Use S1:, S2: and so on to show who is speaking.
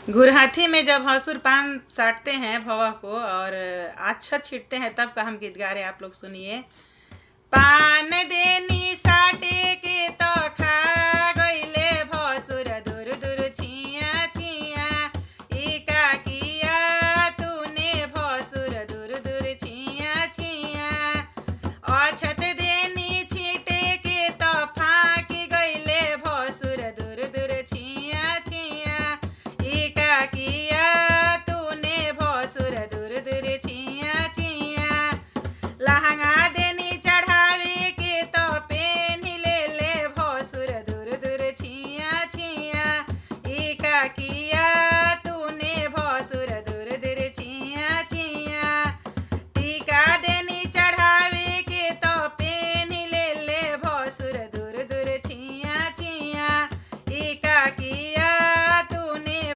S1: गुरहाथी में जब हंसुर पान साटते हैं भवा को और अच्छा छींटते हैं तब का हम गीत गा रहे हैं, आप लोग सुनिए। पान देनी साटे के तो खा गईले भसुर दूर दूर छिया छिया, ई का किया तूने भसुर दूर दूर छिया छिया। अछत देनी छीटे के तो फाँक गईले भसुर दूर दूर छिया छिया, ई का किया तूने भसुर दूर दूर छिया छिया। लहंगा देनी चढ़ावे के तो पेन ले ले भसुर दूर दूर छिया छिया, ई का किया